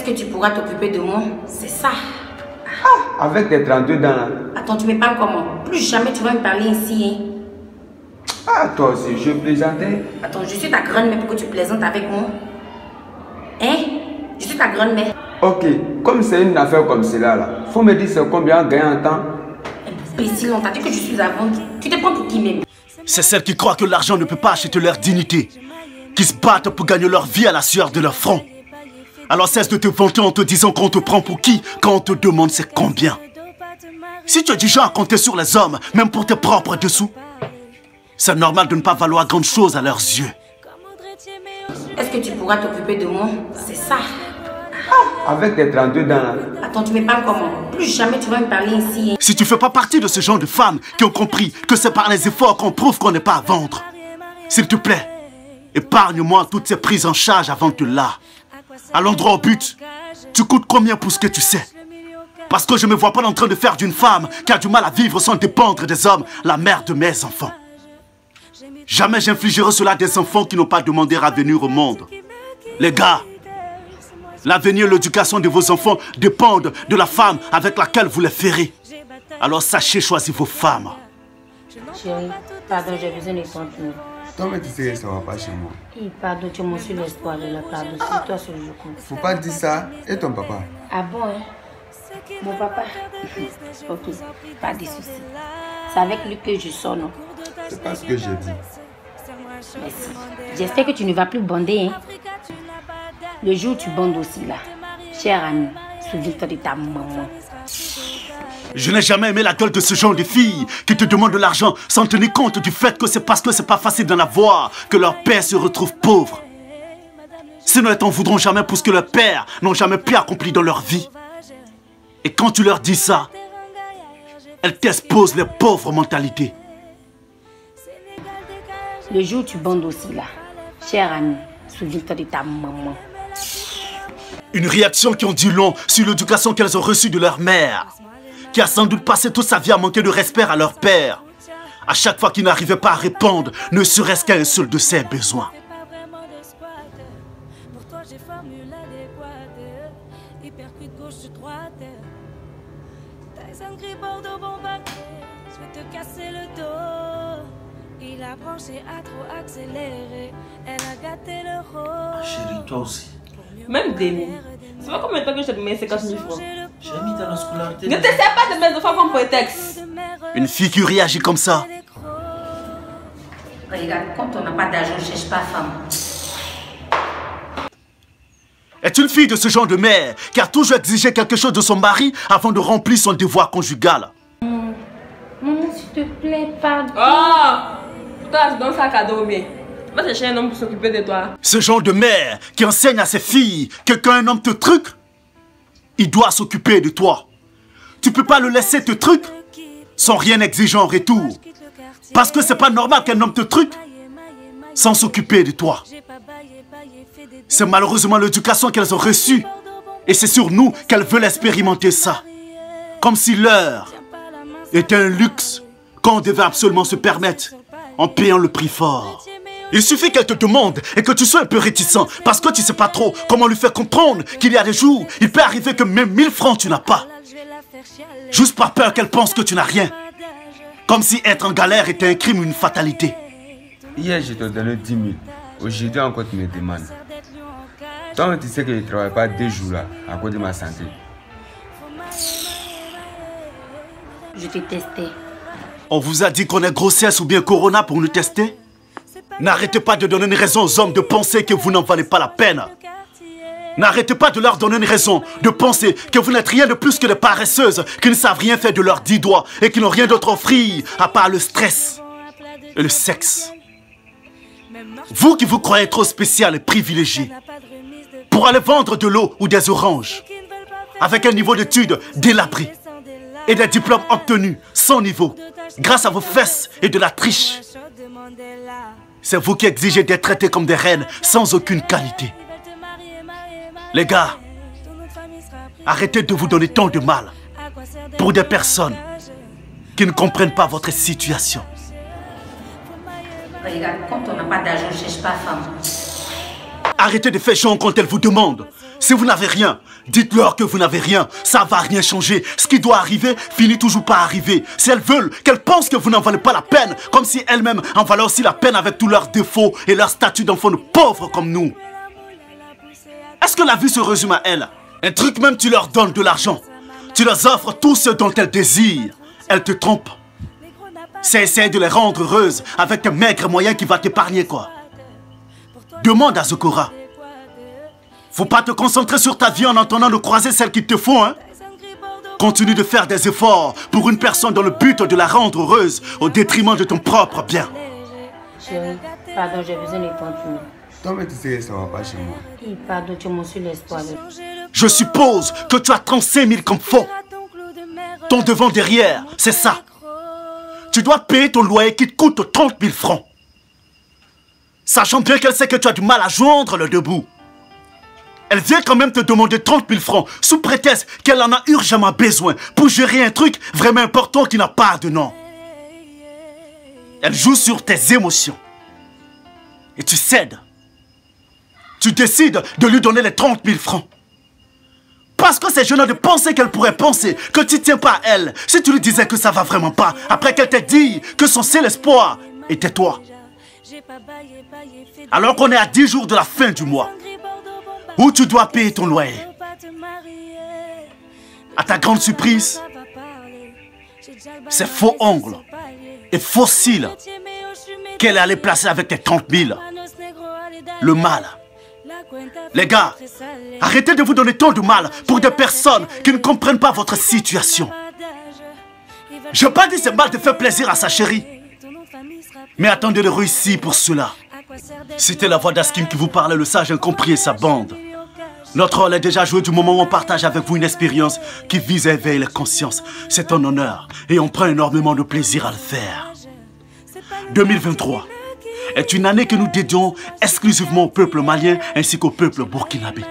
que tu pourras t'occuper de moi? C'est ça. Ah, avec tes 32 dents là. Attends, tu me parles comment? Plus jamais tu vas me parler ici, hein. Ah, toi aussi, je plaisantais. Attends, je suis ta grand-mère pour que tu plaisantes avec moi. Hein? Je suis ta grand-mère. Ok, comme c'est une affaire comme cela là, faut me dire c'est combien on gagne en temps. Imbécile, on t'a dit que je suis à vendre. Tu te prends pour qui même? C'est celles qui croient que l'argent ne peut pas acheter leur dignité, qui se battent pour gagner leur vie à la sueur de leur front. Alors cesse de te vanter en te disant qu'on te prend pour qui quand on te demande c'est combien. Si tu es du genre à compter sur les hommes, même pour tes propres dessous, c'est normal de ne pas valoir grande chose à leurs yeux. Est-ce que tu pourras t'occuper de moi? C'est ça. Ah, avec tes 32 dents là. Attends, tu me parles comment? Plus jamais tu vas me parler ici, hein. Si tu fais pas partie de ce genre de femmes qui ont compris que c'est par les efforts qu'on prouve qu'on n'est pas à vendre, s'il te plaît, épargne-moi toutes ces prises en charge avant que là, à l'endroit au but, tu coûtes combien pour ce que tu sais? Parce que je me vois pas en train de faire d'une femme qui a du mal à vivre sans dépendre des hommes la mère de mes enfants. Jamais j'infligerai cela à des enfants qui n'ont pas demandé à venir au monde. Les gars, l'avenir et l'éducation de vos enfants dépendent de la femme avec laquelle vous les ferez. Alors sachez choisir vos femmes. Chérie, pardon, j'ai besoin de continuer. Toi, mais tu sais que ça va pas chez moi. Pardon, tu m'as su l'espoir de la pardon. C'est toi ce jour. Faut pas dire ça. Et ton papa? Ah bon, hein? Mon papa? Ok, pas de soucis. C'est avec lui que je sors, non? C'est pas ce que j'ai dit. Merci. J'espère que tu ne vas plus bander, hein? Le jour où tu bandes aussi, là. Cher ami, souviens-toi de ta maman. Je n'ai jamais aimé la gueule de ce genre de filles qui te demandent de l'argent sans tenir compte du fait que c'est parce que c'est pas facile d'en avoir que leurs pères se retrouvent pauvres. Sinon, elles t'en voudront jamais pour ce que leurs pères n'ont jamais pu accomplir dans leur vie. Et quand tu leur dis ça, elles t'exposent les pauvres mentalités. Le jour où tu bandes aussi, là. Cher ami, souviens-toi de ta maman. Une réaction qui en dit long sur l'éducation qu'elles ont reçue de leur mère, qui a sans doute passé toute sa vie à manquer de respect à leur père, à chaque fois qu'il n'arrivait pas à répondre, ne serait-ce qu'à un seul de ses besoins. Il a branché à trop accélérer. Elle a gâté le rôle. Chérie, toi aussi. Même Denis. C'est pas combien de temps que je te mets 50 000 francs. J'ai mis dans la scolarité. Ne te sers pas de mes enfants comme prétexte. Une fille qui réagit comme ça. Regarde, quand on n'a pas d'argent, on ne cherche pas femme. Est une fille de ce genre de mère qui a toujours exigé quelque chose de son mari avant de remplir son devoir conjugal. Maman, s'il te plaît, pardon. Oh! Toi, tu donnes ça à cadeau, mais va chercher un homme pour s'occuper de toi. Ce genre de mère qui enseigne à ses filles que quand un homme te truque, il doit s'occuper de toi. Tu peux pas le laisser te truc sans rien exiger en retour. Parce que c'est pas normal qu'un homme te truque sans s'occuper de toi. C'est malheureusement l'éducation qu'elles ont reçue. Et c'est sur nous qu'elles veulent expérimenter ça. Comme si l'heure était un luxe qu'on devait absolument se permettre en payant le prix fort. Il suffit qu'elle te demande et que tu sois un peu réticent parce que tu sais pas trop comment lui faire comprendre qu'il y a des jours, il peut arriver que même 1000 francs tu n'as pas. Juste par peur qu'elle pense que tu n'as rien. Comme si être en galère était un crime ou une fatalité. Hier, je te donnais 10 000. Aujourd'hui, encore tu me demandes. Toi, tu sais que je ne travaille pas 2 jours là à cause de ma santé. Je t'ai testé. On vous a dit qu'on est grossesse ou bien corona pour nous tester? N'arrêtez pas de donner une raison aux hommes de penser que vous n'en valez pas la peine. N'arrêtez pas de leur donner une raison de penser que vous n'êtes rien de plus que des paresseuses qui ne savent rien faire de leurs 10 doigts et qui n'ont rien d'autre à offrir à part le stress et le sexe. Vous qui vous croyez trop spécial et privilégié pour aller vendre de l'eau ou des oranges avec un niveau d'études délabré et des diplômes obtenus sans niveau grâce à vos fesses et de la triche. C'est vous qui exigez d'être traités comme des reines sans aucune qualité. Les gars, arrêtez de vous donner tant de mal pour des personnes qui ne comprennent pas votre situation. Regarde, quand on n'a pas d'argent, on ne cherche pas femme. Arrêtez de faire genre quand elles vous demandent Si vous n'avez rien, dites-leur que vous n'avez rien. Ça va rien changer. Ce qui doit arriver finit toujours par arriver. Si elles veulent, qu'elles pensent que vous n'en valez pas la peine, comme si elles-mêmes en valaient aussi la peine avec tous leurs défauts et leur statut d'enfants de pauvres comme nous. Est-ce que la vie se résume à elles? Un truc même, tu leur donnes de l'argent. Tu leur offres tout ce dont elles désirent. Elles te trompent. C'est essayer de les rendre heureuses avec un maigre moyen qui va t'épargner quoi. Demande à Zokora. Faut pas te concentrer sur ta vie en attendant de croiser celles qui te font, hein. Continue de faire des efforts pour une personne dans le but de la rendre heureuse au détriment de ton propre bien. Chérie, pardon, j'ai besoin de ton tour. Toi, mais tu sais que ça va pas chez moi. Oui, pardon, tu m'as su l'espoir. Je suppose que tu as 35 000 comme fonds. Ton devant derrière, c'est ça. Tu dois payer ton loyer qui te coûte 30 000 francs. Sachant bien qu'elle sait que tu as du mal à joindre le debout. Elle vient quand même te demander 30 000 francs sous prétexte qu'elle en a urgemment besoin pour gérer un truc vraiment important qui n'a pas de nom. Elle joue sur tes émotions. Et tu cèdes. Tu décides de lui donner les 30 000 francs. Parce que c'est gênant de penser qu'elle pourrait penser que tu ne tiens pas à elle. Si tu lui disais que ça va vraiment pas, après qu'elle t'ait dit que son seul espoir était toi. Alors qu'on est à 10 jours de la fin du mois, où tu dois payer ton loyer. À ta grande surprise, ces faux ongles et faux cils qu'elle allait placer avec tes 30 000. Le mal. Les gars, arrêtez de vous donner tant de mal pour des personnes qui ne comprennent pas votre situation. Je n'ai pas dit c'est mal de faire plaisir à sa chérie. Mais attendez de réussir pour cela. C'était la voix d'Askim qui vous parlait, le sage incompris et sa bande. Notre rôle est déjà joué du moment où on partage avec vous une expérience qui vise à éveiller les consciences. C'est un honneur et on prend énormément de plaisir à le faire. 2023 est une année que nous dédions exclusivement au peuple malien ainsi qu'au peuple burkinabé.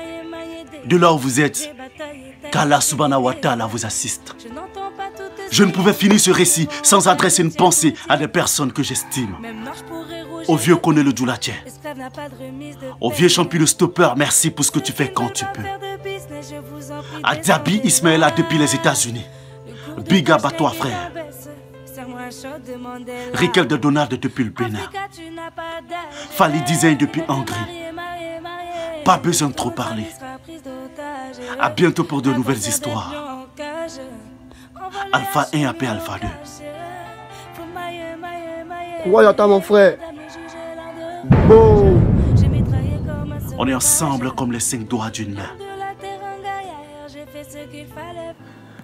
De là où vous êtes, qu'Allah subhanahu wa ta'ala vous assiste. Je ne pouvais finir ce récit sans adresser une pensée à des personnes que j'estime. Au vieux Koné le Djoulatia, au vieux champion le stopper, merci pour ce que tu fais quand tu peux. À Diaby Ismaëla depuis les États-Unis, big up à toi frère. Riquel de Donald depuis le Bénin, Fali Design depuis Hongrie. Pas besoin de trop parler. À bientôt pour de nouvelles histoires. Alpha 1 après Alpha 2. Ouais, attends mon frère. Bon. On est ensemble comme les 5 doigts d'une main.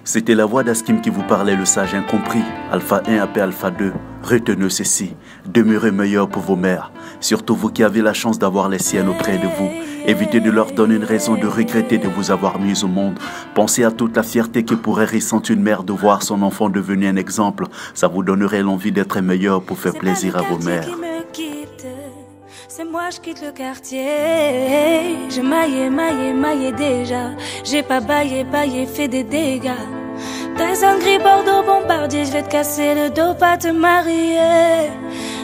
C'était la voix d'Askim qui vous parlait, le sage incompris. Alpha 1 après Alpha 2. Retenez ceci. Demeurez meilleur pour vos mères. Surtout vous qui avez la chance d'avoir les siennes auprès de vous. Évitez de leur donner une raison de regretter de vous avoir mis au monde. Pensez à toute la fierté que pourrait ressentir une mère de voir son enfant devenir un exemple. Ça vous donnerait l'envie d'être meilleur pour faire plaisir à vos mères. C'est moi, je quitte le quartier. Je maillais déjà. J'ai pas baillé, fait des dégâts. T'as un gris Bordeaux bombardier, je vais te casser le dos, pas te marier.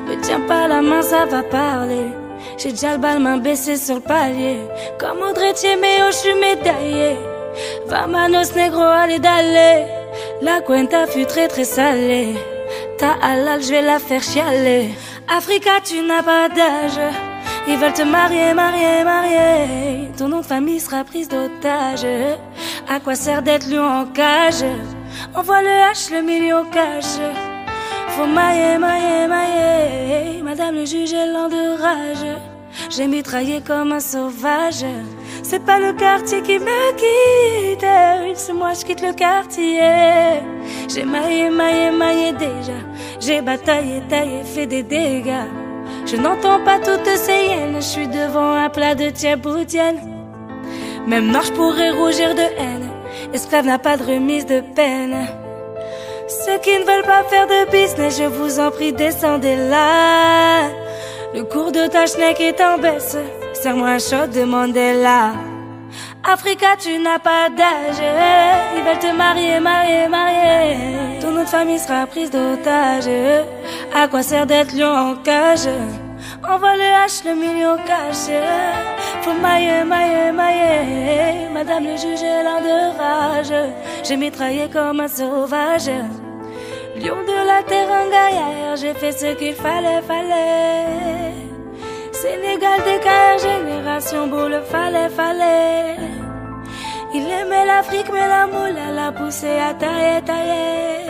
Me tiens pas la main, ça va parler. J'ai déjà le bal, main baissée sur le palier. Comme Audrey Tieméo, je suis médaillé. Vamanos négro, allez d'aller. La cuenta fut très salée. Ta halal, je vais la faire chialer. Africa, tu n'as pas d'âge. Ils veulent te marier. Ton nom de famille sera prise d'otage. À quoi sert d'être lion en cage? Envoie le H, le million cash. Faut mailler. Madame le juge est lent de rage. J'ai mitraillé comme un sauvage. C'est pas le quartier qui me quitte. C'est moi, je quitte le quartier. J'ai maillé déjà. J'ai bataillé, taillé, fait des dégâts. Je n'entends pas toutes ces hyènes. Je suis devant un plat de thieboudienne. Même non, je pourrais rougir de haine. Esclave n'a pas de remise de peine. Ceux qui ne veulent pas faire de business, je vous en prie, descendez là. Le cours de ta schneck est en baisse. Serre-moi un shot de Mandela. Africa, tu n'as pas d'âge. Ils veulent te marier. Ton nom de famille sera prise d'otage. À quoi sert d'être lion en cage? Envoie le H, le million caché. Faut mailler, mailler, mailler. Madame le juge est l'un de rage. J'ai mitraillé comme un sauvage. Lion de la terre, un gaillard. J'ai fait ce qu'il fallait. Sénégal, DKR, génération boule, fallait. Il aimait l'Afrique, mais la moule, elle a poussé à tailler.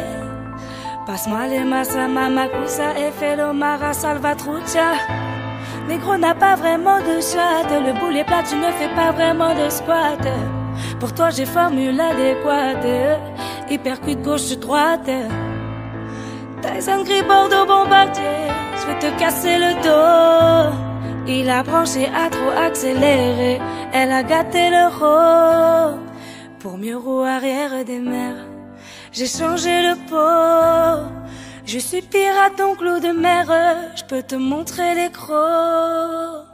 Passe-moi les massas, Mamakusa, Efelo, Mara, Salvatrucha. Négro n'a pas vraiment de shot. Le boulet plat, tu ne fais pas vraiment de squat. Pour toi, j'ai formule adéquate. Hypercute gauche-droite. Tyson gris, Bordeaux, bombardier. Je vais te casser le dos. Il a branché à trop accéléré. Elle a gâté le rôle. Pour mieux roue arrière des mers. J'ai changé le pot. Je suis pirate, donc l'eau de mer. Je peux te montrer les crocs.